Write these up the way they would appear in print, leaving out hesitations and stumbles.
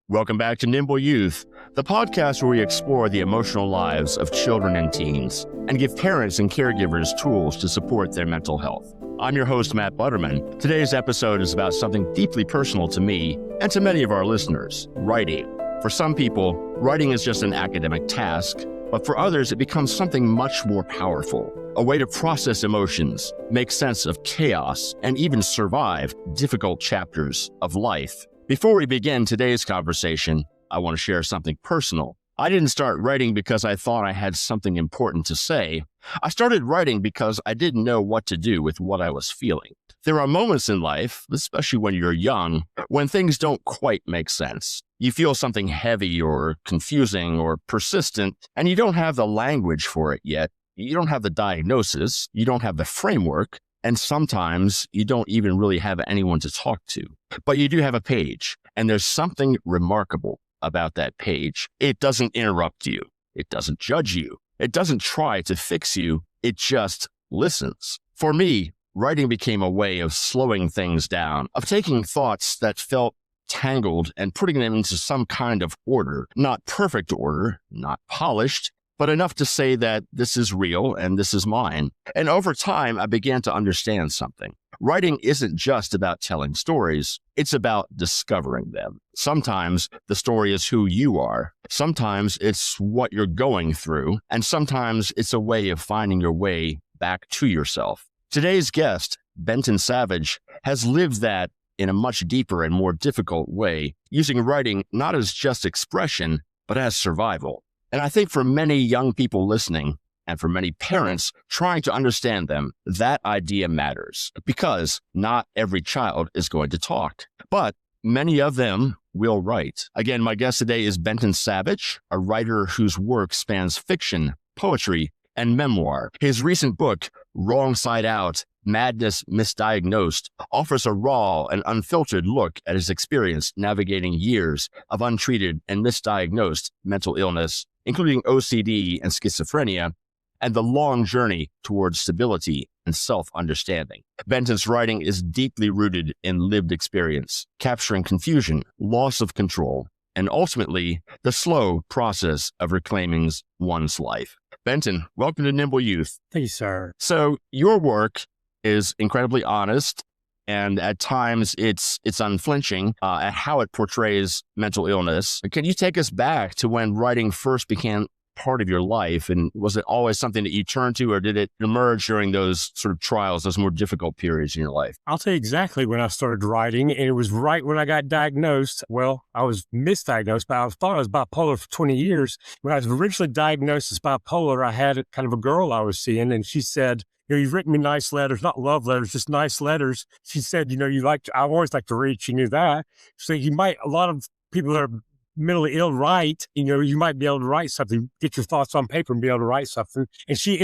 Welcome back to Nimble Youth, the podcast where we explore the emotional lives of children and teens and give parents and caregivers tools to support their mental health. I'm your host, Matt Butterman. Today's episode is about something deeply personal to me and to many of our listeners, writing. For some people, writing is just an academic task, but for others, it becomes something much more powerful, a way to process emotions, make sense of chaos, and even survive difficult chapters of life. Before we begin today's conversation, I want to share something personal. I didn't start writing because I thought I had something important to say. I started writing because I didn't know what to do with what I was feeling. There are moments in life, especially when you're young, when things don't quite make sense. You feel something heavy or confusing or persistent, and you don't have the language for it yet. You don't have the diagnosis, you don't have the framework, and sometimes you don't even really have anyone to talk to. But you do have a page, and there's something remarkable about that page. It doesn't interrupt you. It doesn't judge you. It doesn't try to fix you. It just listens. For me, writing became a way of slowing things down, of taking thoughts that felt tangled and putting them into some kind of order. Not perfect order, not polished, but enough to say that this is real and this is mine. And over time, I began to understand something. Writing isn't just about telling stories. It's about discovering them. Sometimes the story is who you are. Sometimes it's what you're going through. And sometimes it's a way of finding your way back to yourself. Today's guest, Benton Savage, has lived that in a much deeper and more difficult way, using writing not as just expression, but as survival. And I think for many young people listening, and for many parents trying to understand them, that idea matters because not every child is going to talk, but many of them will write. Again, my guest today is Benton Savage, a writer whose work spans fiction, poetry, and memoir. His recent book, Wrong Side Out, Madness Misdiagnosed, offers a raw and unfiltered look at his experience navigating years of untreated and misdiagnosed mental illness, including OCD and schizophrenia, and the long journey towards stability and self-understanding. Benton's writing is deeply rooted in lived experience, capturing confusion, loss of control, and ultimately the slow process of reclaiming one's life. Benton, welcome to Nimble Youth. Thank you, sir. So your work is incredibly honest, and at times it's unflinching at how it portrays mental illness. Can you take us back to when writing first became part of your life? And was it always something that you turned to, or did it emerge during those sort of trials, those more difficult periods in your life? I'll tell you exactly when I started writing, and it was right when I got diagnosed. Well, I was misdiagnosed, but I thought I was bipolar for 20 years. When I was originally diagnosed as bipolar, I had kind of a girl I was seeing, and she said, you've written me nice letters, not love letters, just nice letters. She said, I always like to read. She knew that. So a lot of people that are mentally ill write, you might be able to write something, get your thoughts on paper and be able to write something. And she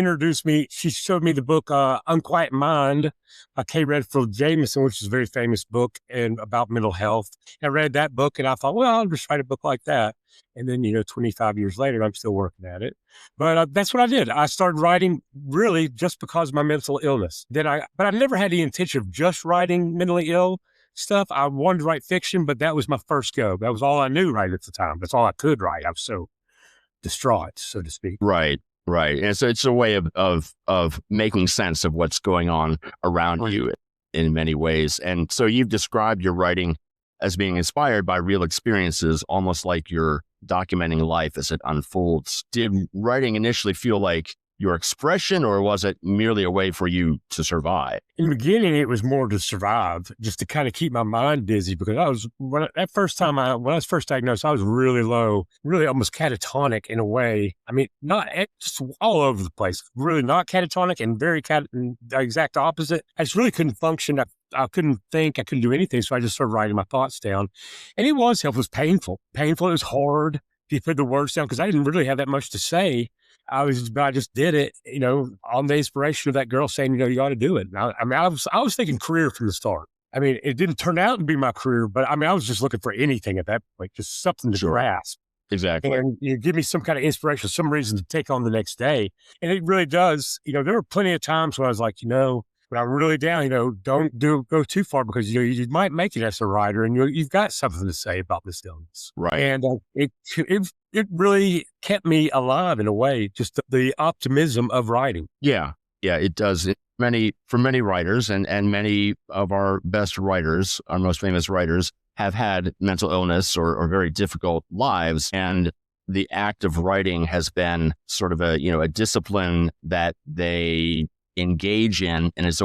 showed me the book, Unquiet Mind by K. Redfield Jamison, which is a very famous book and about mental health. And I read that book and I thought, well, I'll just write a book like that. And then, 25 years later, I'm still working at it. But that's what I did. I started writing really just because of my mental illness. But I never had the intention of just writing mentally ill stuff. I wanted to write fiction, but that was my first go. That was all I knew right at the time. That's all I could write. I was so distraught, so to speak. Right. And so it's a way of making sense of what's going on around you in many ways. And so you've described your writing as being inspired by real experiences, almost like you're documenting life as it unfolds. Did writing initially feel like your expression, or was it merely a way for you to survive? In the beginning, it was more to survive, just to kind of keep my mind busy, because when I was first diagnosed, I was really low, really almost catatonic in a way. I mean, not just all over the place, really not catatonic and the exact opposite. I just really couldn't function. I couldn't think, I couldn't do anything. So I just started writing my thoughts down, and it was painful. It was hard to put the words down because I didn't really have that much to say. I just did it, on the inspiration of that girl saying, you ought to do it. I was thinking career from the start. I mean, it didn't turn out to be my career, but I was just looking for anything at that point, just something to grasp. Exactly. And give me some kind of inspiration, some reason to take on the next day. And it really does. There were plenty of times when I was like, when I'm really down, don't go too far because, you might make it as a writer and you've got something to say about this illness. Right. And it really kept me alive in a way, just the optimism of writing. Yeah. Yeah, it does. For many writers and many of our best writers, our most famous writers, have had mental illness or very difficult lives. And the act of writing has been sort of a discipline that they engage in. And it's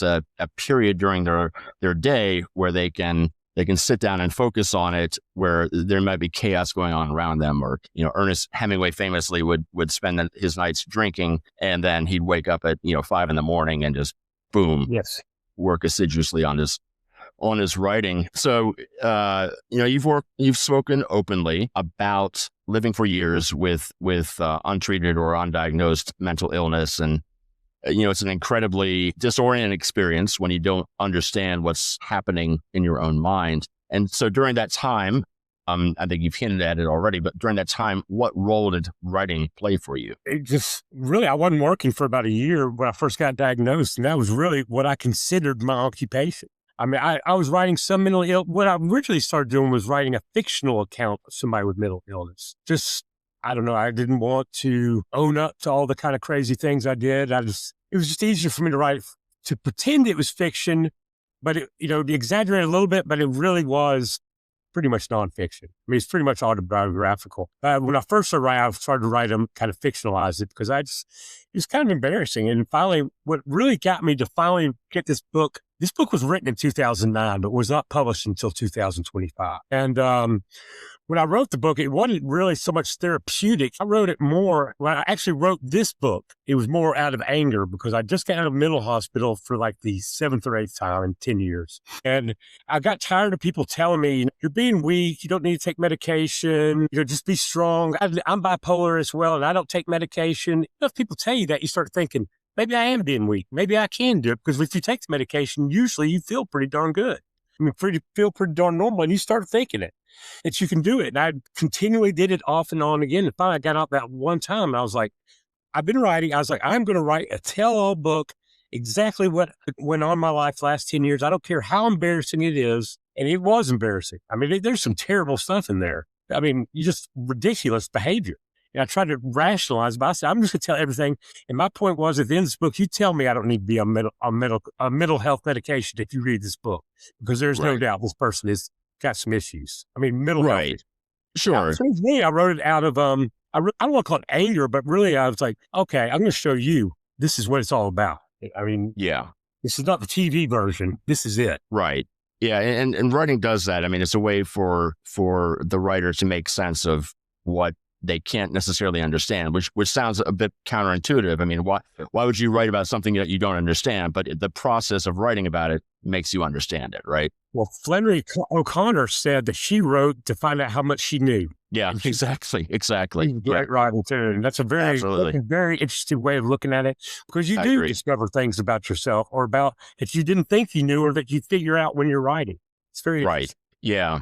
a period during their day where they can sit down and focus on it, where there might be chaos going on around them. Or, Ernest Hemingway famously would spend his nights drinking, and then he'd wake up at, 5 a.m. and just boom, yes, work assiduously on his writing. So, you've spoken openly about living for years with untreated or undiagnosed mental illness. And, it's an incredibly disorienting experience when you don't understand what's happening in your own mind. And so during that time, I think you've hinted at it already, but during that time, what role did writing play for you? It just really, I wasn't working for about a year when I first got diagnosed. And that was really what I considered my occupation. I mean, I was writing some mental illness. What I originally started doing was writing a fictional account of somebody with mental illness. Just, I don't know. I didn't want to own up to all the kind of crazy things I did. It was just easier for me to pretend it was fiction, but it, to exaggerate a little bit, but it really was pretty much nonfiction. I mean, it's pretty much autobiographical. When I first started I started to write them, kind of fictionalize it because it was kind of embarrassing. And finally, what really got me to finally get this book was written in 2009, but was not published until 2025. And when I wrote the book, it wasn't really so much therapeutic. I wrote it more, when I actually wrote this book, it was more out of anger because I just got out of mental hospital for like the 7th or 8th time in 10 years. And I got tired of people telling me, you're being weak, you don't need to take medication, just be strong. I'm bipolar as well, and I don't take medication. If people tell you that, you start thinking, maybe I am being weak. Maybe I can do it, because if you take the medication, usually you feel pretty darn good. I mean, feel pretty darn normal, and you start thinking that you can do it. And I continually did it off and on again. And finally, I got out that one time, and I was like, I've been writing. I was like, I'm going to write a tell-all book, exactly what went on in my life the last 10 years. I don't care how embarrassing it is. And it was embarrassing. I mean, there's some terrible stuff in there. I mean, just ridiculous behavior. And I tried to rationalize, but I said, I'm just going to tell everything. And my point was, at the end of this book, you tell me I don't need to be on mental health medication if you read this book, because there's no doubt this person has got some issues. I mean, mental health. Sure. Now, for me, I wrote it out of, I don't want to call it anger, but really I was like, okay, I'm going to show you, this is what it's all about. I mean, this is not the TV version. This is it. Right. Yeah. And writing does that. I mean, it's a way for the writer to make sense of what they can't necessarily understand, which sounds a bit counterintuitive. I mean, why would you write about something that you don't understand? But the process of writing about it makes you understand it, right? Well, Flannery O'Connor said that she wrote to find out how much she knew. Yeah, exactly. Great writing too, and that's a very interesting way of looking at it, because you do discover things about yourself or about that you didn't think you knew, or that you figure out when you're writing. It's very right. Yeah.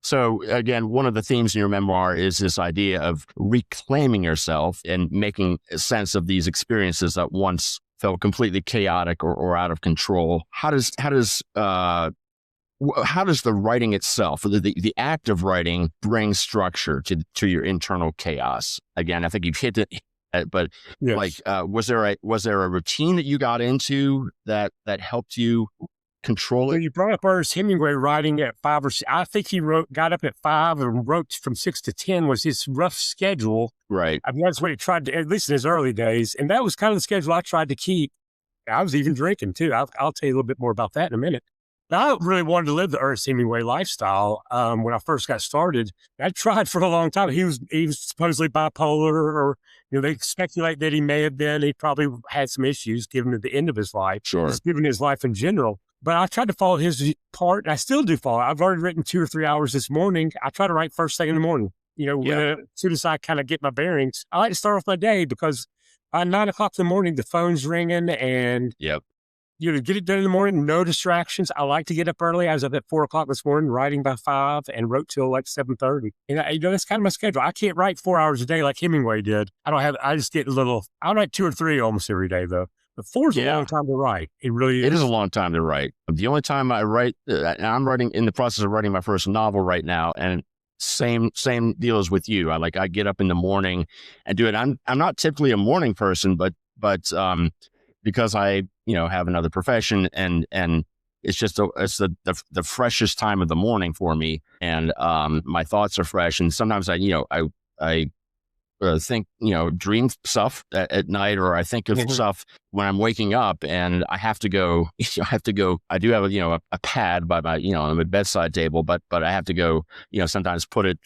So again, one of the themes in your memoir is this idea of reclaiming yourself and making sense of these experiences that once felt completely chaotic or out of control. How does the writing itself, or the act of writing, bring structure to your internal chaos? Again, I think you've hit it, but yes. Was there a routine that you got into that helped you control it? So you brought up Ernest Hemingway writing at 5 or 6. I think he got up at 5 and wrote from 6 to 10 was his rough schedule. Right. I mean, that's what he tried to, at least in his early days. And that was kind of the schedule I tried to keep. I was even drinking too. I'll tell you a little bit more about that in a minute. But I really wanted to live the Ernest Hemingway lifestyle when I first got started. I tried for a long time. He was supposedly bipolar, or they speculate that he may have been. He probably had some issues given the end of his life. Sure. Just given his life in general. But I tried to follow his part, and I still do follow. I've already written 2 or 3 hours this morning. I try to write first thing in the morning. As soon as I kind of get my bearings, I like to start off my day, because by 9 o'clock in the morning, the phone's ringing, and get it done in the morning, no distractions. I like to get up early. I was up at 4 o'clock this morning, writing by 5, and wrote till like 7:30. And that's kind of my schedule. I can't write 4 hours a day like Hemingway did. I just get I write 2 or 3 almost every day though. But 4 is a long time to write. It really is. It is a long time to write. The only time I write, and I'm writing in the process of writing my first novel right now, and same deal as with you. I get up in the morning and do it. I'm not typically a morning person, but because I have another profession and it's just the freshest time of the morning for me, and my thoughts are fresh. And sometimes I think, dream stuff at night, or I think of stuff when I'm waking up, and I have to go, I do have a pad by my, on the bedside table, but I have to go, sometimes put it,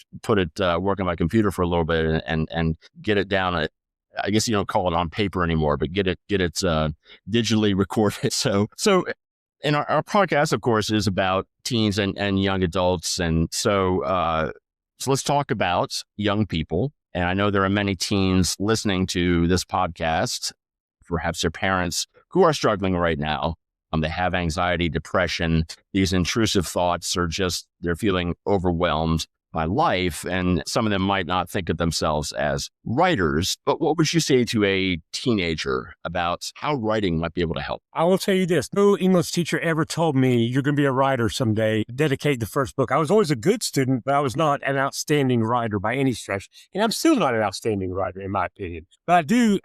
work on my computer for a little bit and get it down. I guess you don't call it on paper anymore, but get it digitally recorded. So and our podcast, of course, is about teens and young adults. And so let's talk about young people. And I know there are many teens listening to this podcast, perhaps their parents who are struggling right now. They have anxiety, depression, these intrusive thoughts, or just they're feeling overwhelmed by life. And some of them might not think of themselves as writers. But what would you say to a teenager about how writing might be able to help? I will tell you this. No English teacher ever told me you're going to be a writer someday. Dedicate the first book. I was always a good student, but I was not an outstanding writer by any stretch. And I'm still not an outstanding writer, in my opinion. But you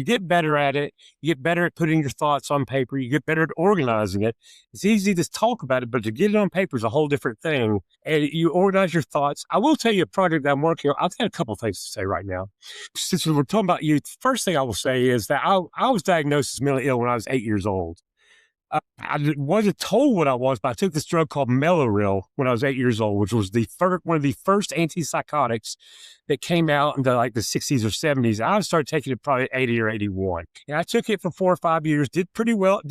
get better at it. You get better at putting your thoughts on paper. You get better at organizing it. It's easy to talk about it, but to get it on paper is a whole different thing. And you organize your thoughts. I will tell you a project that I'm working on. I'll tell you a couple of things to say right now. Since we're talking about youth, first thing I will say is that I was diagnosed as mentally ill when I was 8 years old. I wasn't told what I was, but I took this drug called Meloril when I was 8 years old, which was one of the first antipsychotics that came out in the 60s or 70s. I started taking it probably 80 or 81. And I took it for 4 or 5 years, did well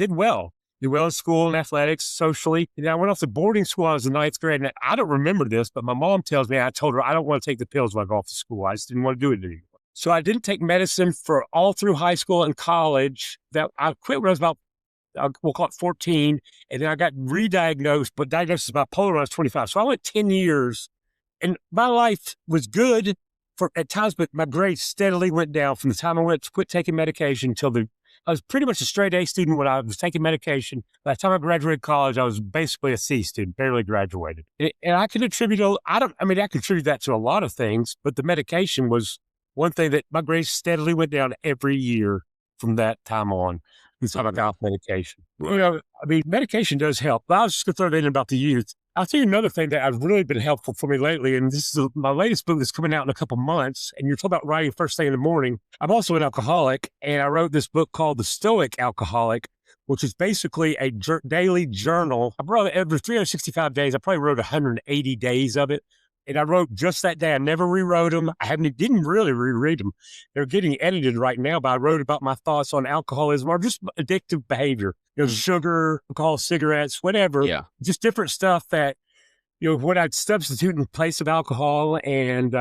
in school and athletics, socially. And then I went off to boarding school when I was in 9th grade. And I don't remember this, but my mom tells me, I told her, I don't want to take the pills when I go off to school. I just didn't want to do it anymore. So I didn't take medicine for all through high school and college. That I quit when I was about, we'll call it 14. And then I got re-diagnosed, but diagnosed as bipolar when I was 25. So I went 10 years and my life was good at times, but my grades steadily went down from the time I quit taking medication until I was pretty much a straight A student when I was taking medication. By the time I graduated college, I was basically a C student, barely graduated. And I can attribute, I contribute that to a lot of things, but the medication was one thing that my grades steadily went down every year from that time on. This time I got off medication. Medication does help. But I was just going to throw that in about the youth. I'll tell you another thing that has really been helpful for me lately, and this is my latest book that's coming out in a couple months, and you're talking about writing first thing in the morning. I'm also an alcoholic, and I wrote this book called The Stoic Alcoholic, which is basically a daily journal. I wrote every 365 days. I probably wrote 180 days of it. And I wrote just that day. I never rewrote them. Didn't really reread them. They're getting edited right now, but I wrote about my thoughts on alcoholism or just addictive behavior, sugar, alcohol, cigarettes, whatever. Yeah. Just different stuff that, what I'd substitute in place of alcohol. And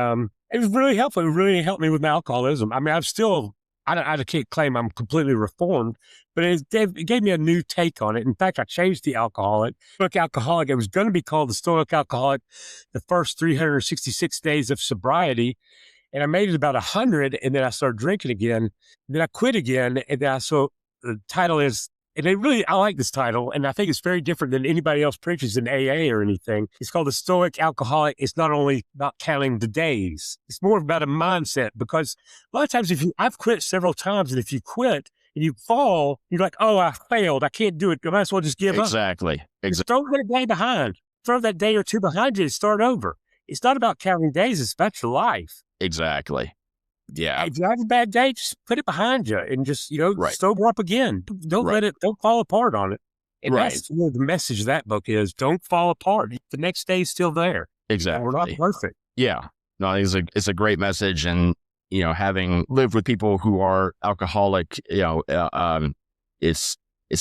it was really helpful. It really helped me with my alcoholism. I can't claim I'm completely reformed, but it gave me a new take on it. In fact, I changed the Stoic Alcoholic. It was going to be called the Stoic Alcoholic, the first 366 days of sobriety. And I made it about 100, and then I started drinking again. Then I quit again, and then the title is, and I like this title, and I think it's very different than anybody else preaches in AA or anything. It's called the Stoic Alcoholic. It's not only about counting the days. It's more about a mindset, because a lot of times I've quit several times, and if you quit and you fall, you're like, oh, I failed. I can't do it. I might as well just give up. Exactly. Throw that day behind. Throw that day or two behind you and start over. It's not about counting days. It's about your life. Exactly. Yeah. If you have a bad day, just put it behind you and just, sober up again. Don't fall apart on it. And that's the message of that book is, don't fall apart. The next day is still there. Exactly. We're not perfect. Yeah. No, it's a great message. And, having lived with people who are alcoholic, it's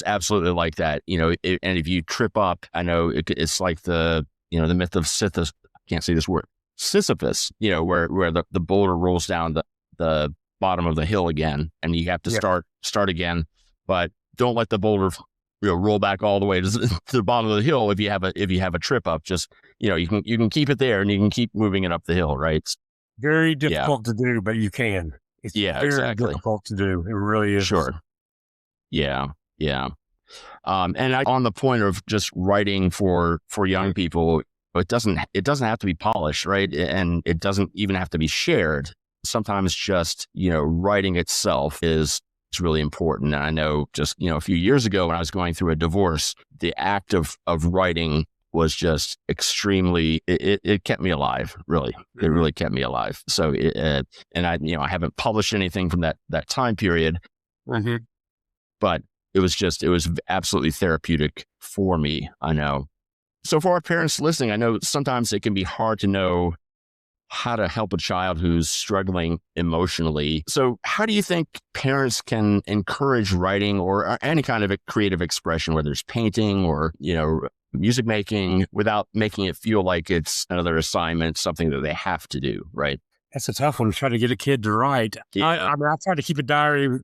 absolutely like that. And if you trip up, I know it's like the myth of Sisyphus. I can't say this word. Sisyphus, where the boulder rolls down the bottom of the hill again, and you have to start again, but don't let the boulder roll back all the way to the bottom of the hill. If you have a trip up, just you can keep it there, and you can keep moving it up the hill. Right? It's very difficult to do, but you can. It's very difficult to do. It really is. Sure. Yeah. Yeah. And on the point of just writing for young people, it doesn't have to be polished, right? And it doesn't even have to be shared. Sometimes just, writing itself is really important. And I know just, a few years ago when I was going through a divorce, the act of writing was just extremely, it kept me alive, really. It really kept me alive. So, and I haven't published anything from that time period, Mm-hmm. but it was absolutely therapeutic for me. I know. So for our parents listening, I know sometimes it can be hard to know how to help a child who's struggling emotionally. So how do you think parents can encourage writing or any kind of a creative expression, whether it's painting or, music making, without making it feel like it's another assignment, something that they have to do, right? That's a tough one to try to get a kid to write. Yeah. I mean, I tried to keep a diary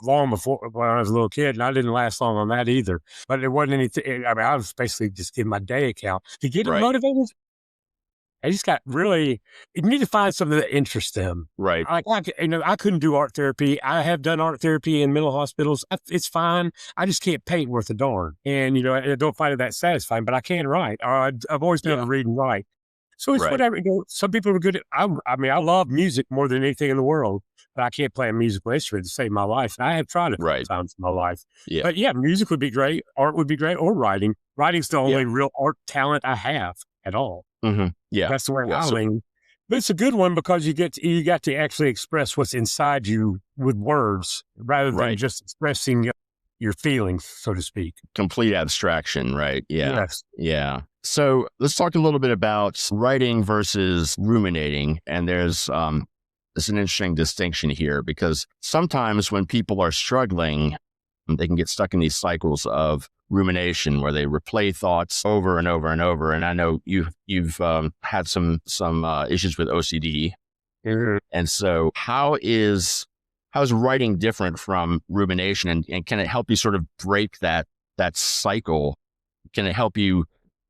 long before when I was a little kid, and I didn't last long on that either. But it wasn't anything. I mean, I was basically just giving my day account to get Right. motivated. I just got really. You need to find something that interests them. Right. I couldn't do art therapy. I have done art therapy in mental hospitals. It's fine. I just can't paint worth a darn, and I don't find it that satisfying. But I can write. I've always been able to read and write. So it's Right. whatever. Some people are good at. I mean, I love music more than anything in the world, but I can't play a musical instrument to save my life. And I have tried it a couple times in my life. Yeah. But yeah, music would be great. Art would be great, or writing. Writing's the only real art talent I have at all. Mm-hmm. Yeah. That's the way I lean. But it's a good one because you got to actually express what's inside you with words rather than just expressing your feelings, so to speak. Complete abstraction, right? Yeah. Yes. Yeah. So let's talk a little bit about writing versus ruminating. And there's an interesting distinction here because sometimes when people are struggling, they can get stuck in these cycles of rumination where they replay thoughts over and over and over. And I know you've had some issues with OCD. Mm-hmm. And so how is writing different from rumination, and can it help you sort of break that cycle? Can it help you,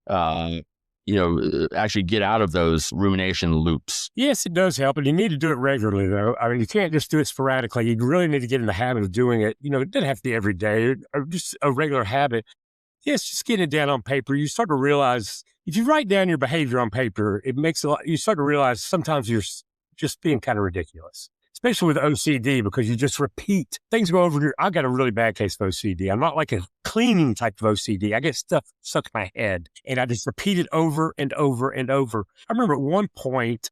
actually get out of those rumination loops? Yes, it does help, and you need to do it regularly, though. I mean, you can't just do it sporadically. You really need to get in the habit of doing it. It doesn't have to be every day or just a regular habit. Yes, just getting it down on paper. You start to realize if you write down your behavior on paper, it makes a lot. You start to realize sometimes you're just being kind of ridiculous. Especially with OCD, because you just repeat things go over I got a really bad case of OCD. I'm not like a cleaning type of OCD. I get stuff stuck in my head and I just repeat it over and over and over. I remember at one point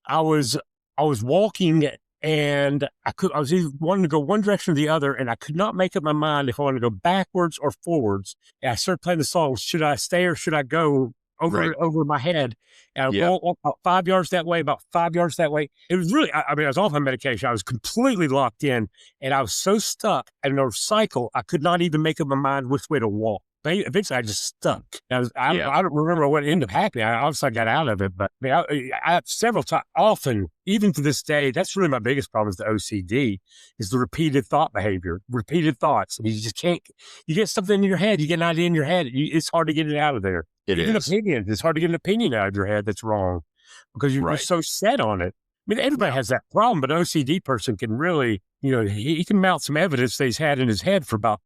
I was walking and I was either wanting to go one direction or the other, and I could not make up my mind if I wanted to go backwards or forwards. And I started playing the song, should I stay or should I go? Over my head. And I would walk about 5 yards that way, about 5 yards that way. It was really, I was off my medication. I was completely locked in, and I was so stuck in a cycle, I could not even make up my mind which way to walk. But eventually I just stuck. I don't remember what ended up happening. I obviously got out of it, but I several times, often, even to this day, that's really my biggest problem is the OCD, is the repeated thought behavior, repeated thoughts. I mean, you just can't, you get something in your head, you get an idea in your head, it's hard to get it out of there. Even opinions, it's hard to get an opinion out of your head that's wrong because you're so set on it. I mean, everybody has that problem, but an OCD person can really, he can mount some evidence that he's had in his head for about,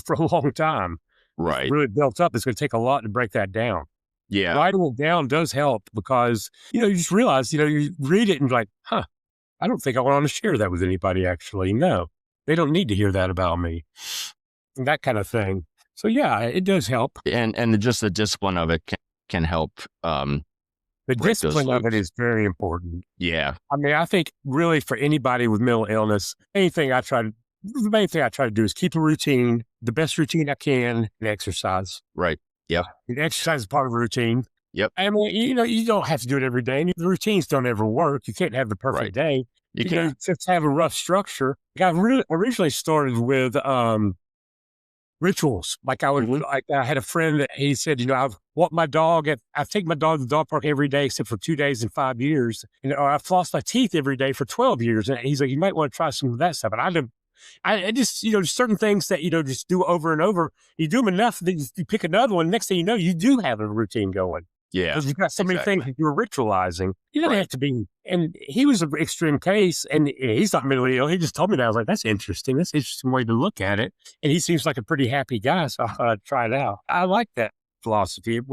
for a long time. Right. It's really built up. It's going to take a lot to break that down. Yeah. Writing it down does help because, you just realize, you read it and you're like, I don't think I want to share that with anybody, actually. No, they don't need to hear that about me. And that kind of thing. So yeah, it does help. And just the discipline of it can help. The discipline of it is very important. Yeah. I mean, I think really for anybody with mental illness, the main thing I try to do is keep a routine, the best routine I can, and exercise. Right. Yeah. And exercise is part of a routine. Yep. I mean, you don't have to do it every day. The routines don't ever work. You can't have the perfect day. You can't. Just have a rough structure. I originally started with rituals. Like I had a friend that he said, I've walked my dog I take my dog to the dog park every day except for 2 days in 5 years. And I've flossed my teeth every day for 12 years. And he's like, you might want to try some of that stuff. And I just, certain things that, just do over and over. You do them enough, then you pick another one. Next thing you know, you do have a routine going. Yeah. Because you've got so many things that you're ritualizing. You don't Right. have to be. And he was an extreme case, and he's not mentally ill. He just told me that. I was like, that's interesting. That's an interesting way to look at it. And he seems like a pretty happy guy. So I thought I'd try it out. I like that philosophy. It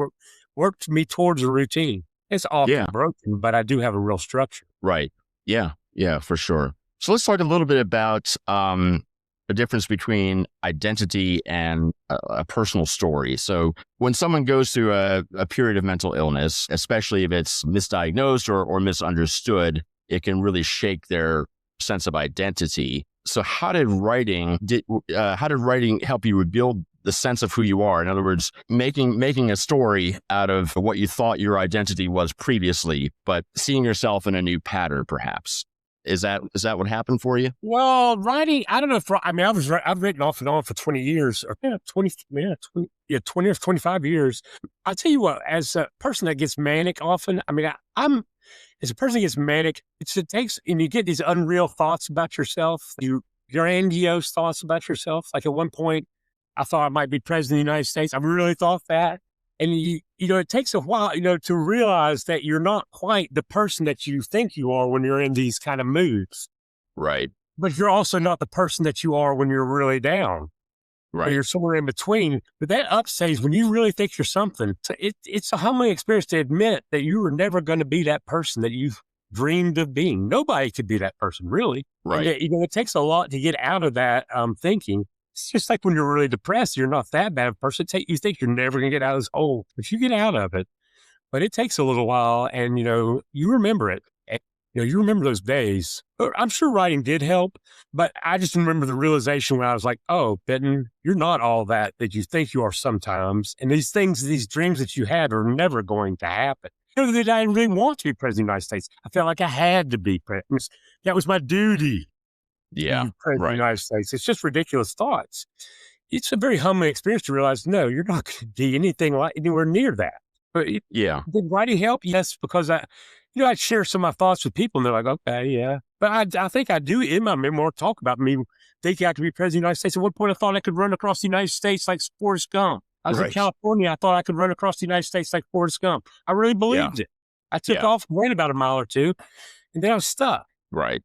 worked me towards a routine. It's often Yeah. broken, but I do have a real structure. Right. Yeah. Yeah, for sure. So let's talk a little bit about the difference between identity and a personal story. So when someone goes through a period of mental illness, especially if it's misdiagnosed or misunderstood, it can really shake their sense of identity. So how did writing help you rebuild the sense of who you are? In other words, making a story out of what you thought your identity was previously, but seeing yourself in a new pattern, perhaps. Is that what happened for you? Well, writing, I don't know if, I've written off and on for 20 years, or 20 or 25 years. I'll tell you what, as a person that gets manic often, I'm as a person that gets manic, it takes, and you get these unreal thoughts about yourself, your grandiose thoughts about yourself. Like at one point, I thought I might be president of the United States. I really thought that. And it takes a while, to realize that you're not quite the person that you think you are when you're in these kind of moods. Right. But you're also not the person that you are when you're really down. Right. Or you're somewhere in between. But that upstage, when you really think you're something, it's a humbling experience to admit that you were never going to be that person that you've dreamed of being. Nobody could be that person, really. Right. And, it takes a lot to get out of that thinking. It's just like when you're really depressed, you're not that bad of a person. You think you're never going to get out of this hole, but you get out of it. But it takes a little while, and, you remember it. And, you remember those days. I'm sure writing did help, but I just remember the realization when I was like, oh, Benton, you're not all that you think you are sometimes. And these dreams that you had are never going to happen. I didn't really want to be president of the United States. I felt like I had to be president. That was my duty. Yeah. President of the United States. It's just ridiculous thoughts. It's a very humbling experience to realize, no, you're not going to be anything like anywhere near that. But did writing help? Yes, because I share some of my thoughts with people, and they're like, okay, yeah. But I think I do in my memoir talk about me thinking I could be president of the United States. At one point, I thought I could run across the United States like Forrest Gump. I was in California. I thought I could run across the United States like Forrest Gump. I really believed it. I took off, ran about a mile or two, and then I was stuck. Right.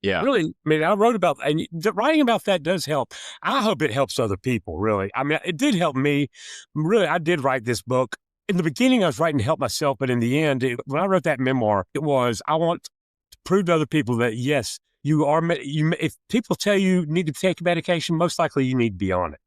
Yeah. Really, I wrote about, and writing about that does help. I hope it helps other people, really. It did help me. Really, I did write this book. In the beginning, I was writing to help myself, but in the end, when I wrote that memoir, it was, I want to prove to other people that, yes, you are, if people tell you need to take medication, most likely you need to be on it.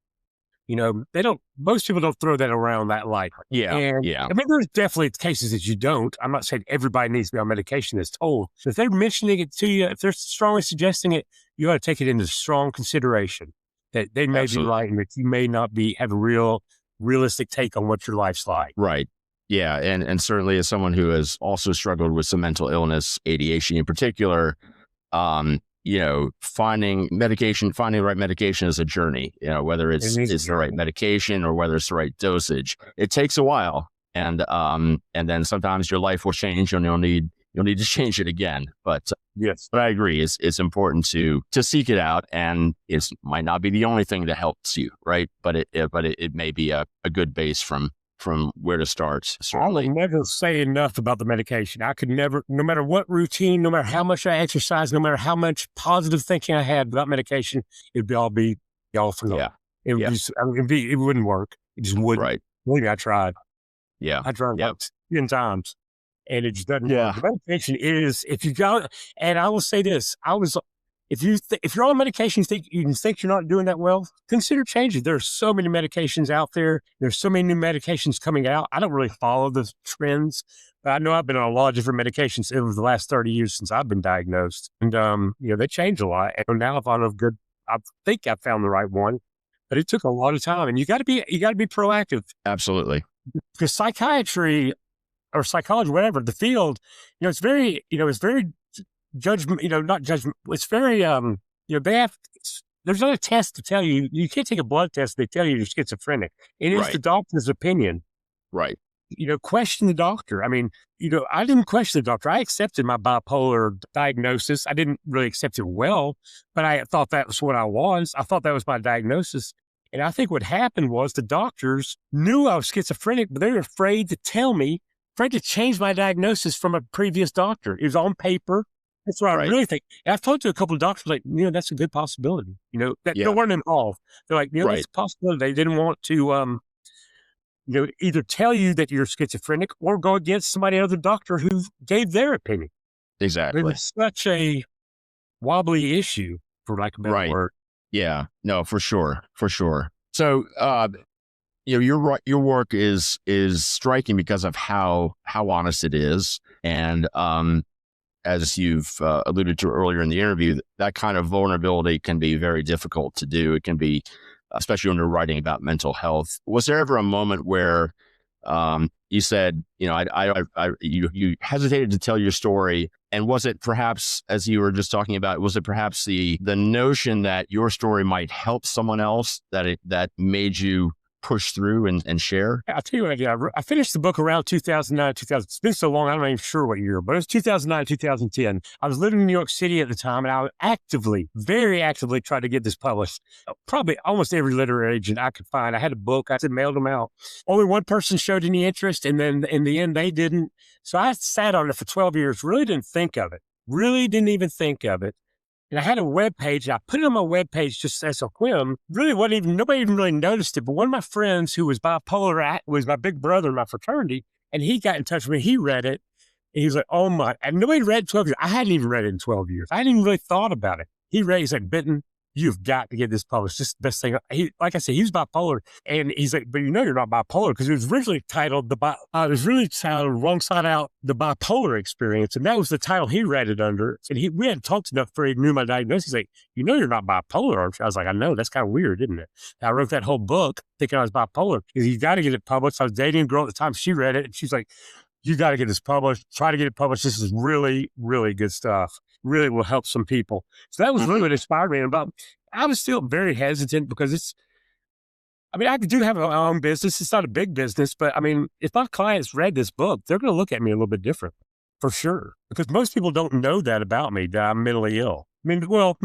Most people don't throw that around that lightly. Yeah. There's definitely cases that you don't. I'm not saying everybody needs to be on medication as told. If they're mentioning it to you, if they're strongly suggesting it, you ought to take it into strong consideration that they may be right and that you may not have a realistic take on what your life's like. Right. Yeah. And certainly as someone who has also struggled with some mental illness, ADHD in particular, finding the right medication is a journey, whether it's the right medication or whether it's the right dosage. It takes a while. And then sometimes your life will change and you'll need to change it again. But yes, but I agree. It's important to seek it out, and it might not be the only thing that helps you. Right. But it may be a good base from where to start. Certainly. I'll never say enough about the medication. I could never, no matter what routine, no matter how much I exercise, no matter how much positive thinking I had without medication, it'd all be all for naught. Yeah. It wouldn't work. It just wouldn't. Right. Believe me, I tried. Yeah. I tried about 10 times, and it just doesn't work. The medication is, if you got, and I will say this, if you're on medication, you think you're not doing that well, consider changing. There are so many medications out there. There's so many new medications coming out. I don't really follow the trends, but I know I've been on a lot of different medications over the last 30 years since I've been diagnosed. And, they change a lot. And now I think I found the right one, but it took a lot of time, and you got to be proactive. Absolutely. Because psychiatry or psychology, whatever the field, it's very judgment, not judgment. It's very, there's not a test to tell you. You can't take a blood test. They tell you you're schizophrenic. It is the doctor's opinion. Right. Question the doctor. I didn't question the doctor. I accepted my bipolar diagnosis. I didn't really accept it well, but I thought that was what I was. I thought that was my diagnosis. And I think what happened was the doctors knew I was schizophrenic, but they were afraid to tell me, afraid to change my diagnosis from a previous doctor. It was on paper. That's what I really think. And I've talked to a couple of doctors, like, that's a good possibility, that they weren't involved. They're like, that's a possibility. They didn't want to, either tell you that you're schizophrenic or go against somebody other doctor who gave their opinion. Exactly. It was such a wobbly issue, for lack of a better word. Yeah, no, for sure. So, your work is striking because of how honest it is. And, as you've alluded to earlier in the interview, that kind of vulnerability can be very difficult to do. It can be, especially when you're writing about mental health. Was there ever a moment where you said, you hesitated to tell your story? And was it perhaps, as you were just talking about, was it perhaps the notion that your story might help someone else that made you push through and share? I'll tell you what I did. I finished the book around 2009, 2000. It's been so long, I'm not even sure what year, but it was 2009, 2010. I was living in New York City at the time, and I very actively tried to get this published. Probably almost every literary agent I could find. I had a book. I mailed them out. Only one person showed any interest, and then in the end, they didn't. So I sat on it for 12 years, really didn't think of it. Really didn't even think of it. And I had a web page. I put it on my web page just as a whim. Really nobody even really noticed it. But one of my friends who was bipolar was my big brother in my fraternity. And he got in touch with me. He read it. And he was like, oh my, and nobody read it in 12 years. I hadn't even read it in 12 years. I hadn't even really thought about it. He's like, Benton, you've got to get this published. This is the best thing. Like I said, he was bipolar. And he's like, but you're not bipolar, because it was originally titled Wrong Side Out, The Bipolar Experience. And that was the title he read it under. And we hadn't talked enough before he knew my diagnosis. He's like, you're not bipolar, aren't you? I was like, I know. That's kind of weird, isn't it? And I wrote that whole book thinking I was bipolar. You got to get it published. I was dating a girl at the time. She read it. And she's like, you got to get this published. Try to get it published. This is really, really good stuff. Really will help some people. So that was really what inspired me. And I was still very hesitant because I do have my own business. It's not a big business, but if my clients read this book, they're going to look at me a little bit different, for sure. Because most people don't know that about me, that I'm mentally ill. All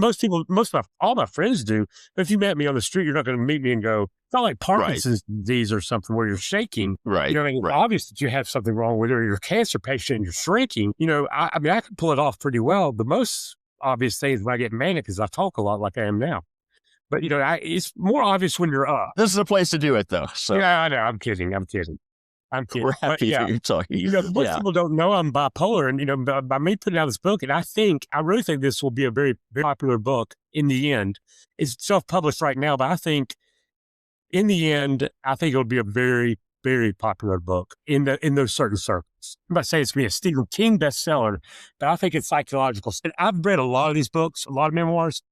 my friends do. But if you met me on the street, you're not going to meet me and go, it's not like Parkinson's disease or something where you're shaking. Right. It's obvious that you have something wrong with it, or you're a cancer patient and you're shrinking. I can pull it off pretty well. The most obvious thing is when I get manic is I talk a lot like I am now. But, it's more obvious when you're up. This is a place to do it, though. So. Yeah, I know. I'm kidding. We're happy that you're talking. Most people don't know I'm bipolar. And, by me putting out this book, and I really think this will be a very, very popular book in the end. It's self-published right now, but I think in the end, it'll be a very, very popular book in those certain circles. I'm not saying it's going to be a Stephen King bestseller, but I think it's psychological. And I've read a lot of these books, a lot of memoirs.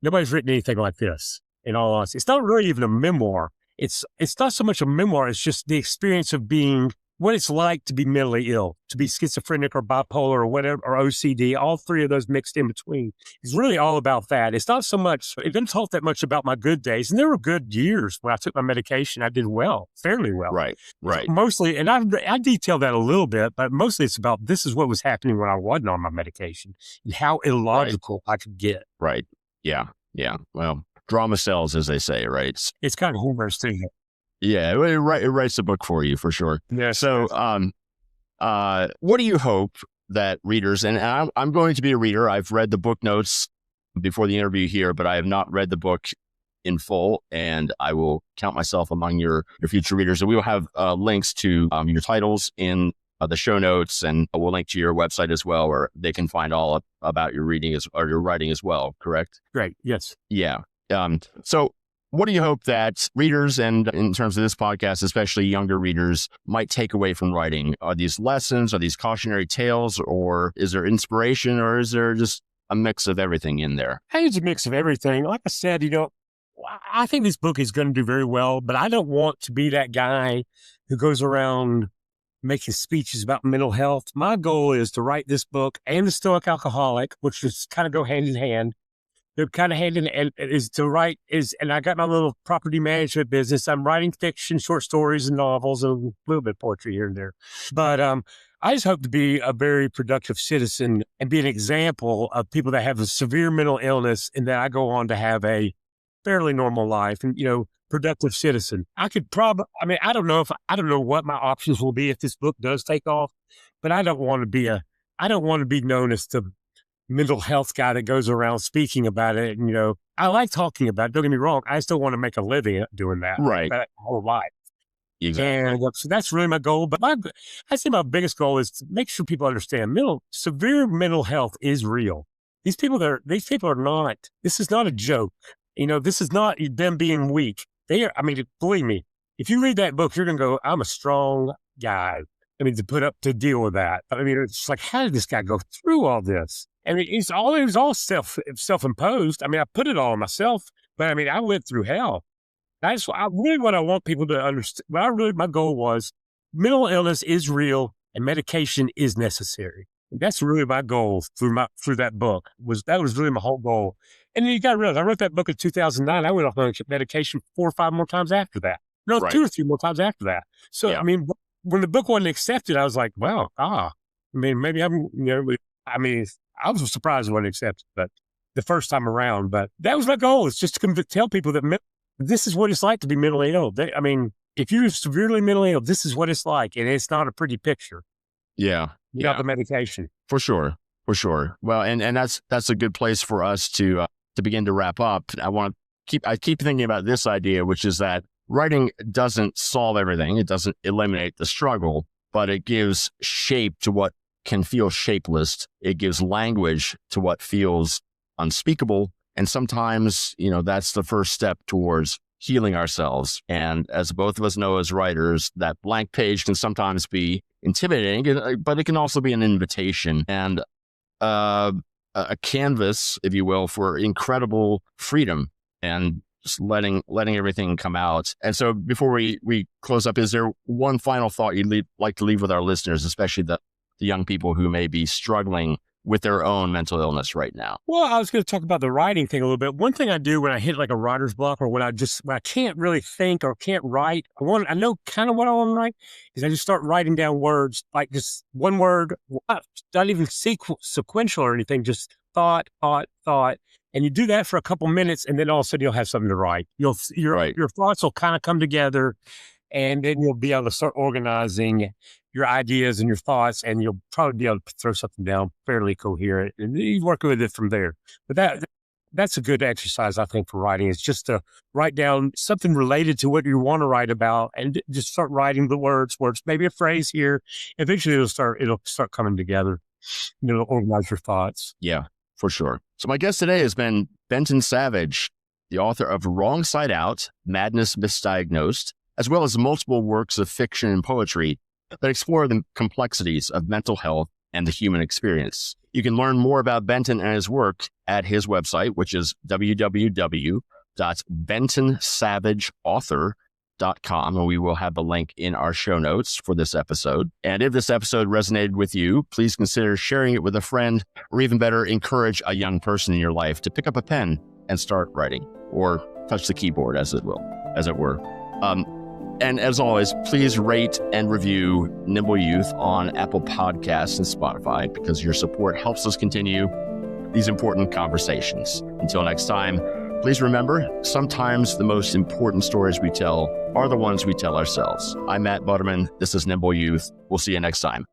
Nobody's written anything like this, in all honesty. It's not really even a memoir. It's not so much a memoir. It's just the experience of being, what it's like to be mentally ill, to be schizophrenic or bipolar or whatever, or OCD, all three of those mixed in between. It's really all about that. It's not so much, it doesn't talk that much about my good days. And there were good years when I took my medication. I did well, fairly well. Right. Mostly, and I detail that a little bit, but mostly it's about this is what was happening when I wasn't on my medication and how illogical I could get. Right. Yeah. Well, drama sells, as they say, right? It's kind of humorous too. Yeah, it writes the book for you, for sure. Yeah. So, what do you hope that readers, and I'm going to be a reader. I've read the book notes before the interview here, but I have not read the book in full, and I will count myself among your future readers. And we will have links to your titles in the show notes, and we'll link to your website as well, where they can find all about your reading or your writing as well. Correct? Great. Yes. Yeah. So what do you hope that readers, and in terms of this podcast, especially younger readers, might take away from writing? Are these lessons? Are these cautionary tales? Or is there inspiration? Or is there just a mix of everything in there? I think it's a mix of everything. Like I said, I think this book is going to do very well, but I don't want to be that guy who goes around making speeches about mental health. My goal is to write this book and The Stoic Alcoholic, which just kind of go hand in hand. They're kind of hand in hand, and I got my little property management business. I'm writing fiction, short stories and novels, and a little bit of poetry here and there. But I just hope to be a very productive citizen and be an example of people that have a severe mental illness, and that I go on to have a fairly normal life and, productive citizen. I could probably, I don't know what my options will be if this book does take off, but I don't want to be known as the mental health guy that goes around speaking about it. And, I like talking about it. Don't get me wrong. I still want to make a living doing that. Right. My whole life. Exactly. And so that's really my goal. But I say my biggest goal is to make sure people understand severe mental health is real. These people are not, this is not a joke. This is not them being weak. Believe me, if you read that book, you're going to go, I'm a strong guy. To deal with that. It's like, how did this guy go through all this? It was all self-imposed. I put it all on myself, but I went through hell. That's what I want people to understand. My goal was mental illness is real and medication is necessary. And that's really my goal through that book. That was really my whole goal. And then you got to realize, I wrote that book in 2009. I went off on medication 4 or 5 more times after that. No, right. 2 or 3 more times after that. So, yeah. When the book wasn't accepted, I was like, well, maybe I was surprised it wasn't accepted, but the first time around, but that was my goal. It's just to tell people that this is what it's like to be mentally ill. If you're severely mentally ill, this is what it's like. And it's not a pretty picture. Yeah. Without the medication. For sure. Well, and that's a good place for us to begin to wrap up. I keep thinking about this idea, which is that writing doesn't solve everything. It doesn't eliminate the struggle, but it gives shape to what can feel shapeless. It gives language to what feels unspeakable. And sometimes, that's the first step towards healing ourselves. And as both of us know as writers, that blank page can sometimes be intimidating, but it can also be an invitation and a canvas, if you will, for incredible freedom and just letting everything come out. And so before we close up, is there one final thought you'd like to leave with our listeners, especially the young people who may be struggling with their own mental illness right now? Well, I was going to talk about the writing thing a little bit. One thing I do when I hit like a writer's block or when I can't really think or can't write, I know kind of what I want to write, is I just start writing down words, like just one word, not even sequential or anything, just thought. And you do that for a couple minutes, and then all of a sudden you'll have something to write. Your thoughts will kind of come together, and then you'll be able to start organizing your ideas and your thoughts, and you'll probably be able to throw something down fairly coherent, and you work with it from there. But that's a good exercise, I think, for writing, is just to write down something related to what you want to write about, and just start writing the words, maybe a phrase here. Eventually it'll start coming together. It'll organize your thoughts. Yeah, for sure. So my guest today has been Benton Savage, the author of Wrong Side Out, Madness Misdiagnosed, as well as multiple works of fiction and poetry that explore the complexities of mental health and the human experience. You can learn more about Benton and his work at his website, which is www.bentonsavageauthor.com, and we will have the link in our show notes for this episode. And if this episode resonated with you, please consider sharing it with a friend, or even better, encourage a young person in your life to pick up a pen and start writing, or touch the keyboard, as it were. And as always, please rate and review Nimble Youth on Apple Podcasts and Spotify, because your support helps us continue these important conversations. Until next time, please remember, sometimes the most important stories we tell are the ones we tell ourselves. I'm Matt Butterman. This is Nimble Youth. We'll see you next time.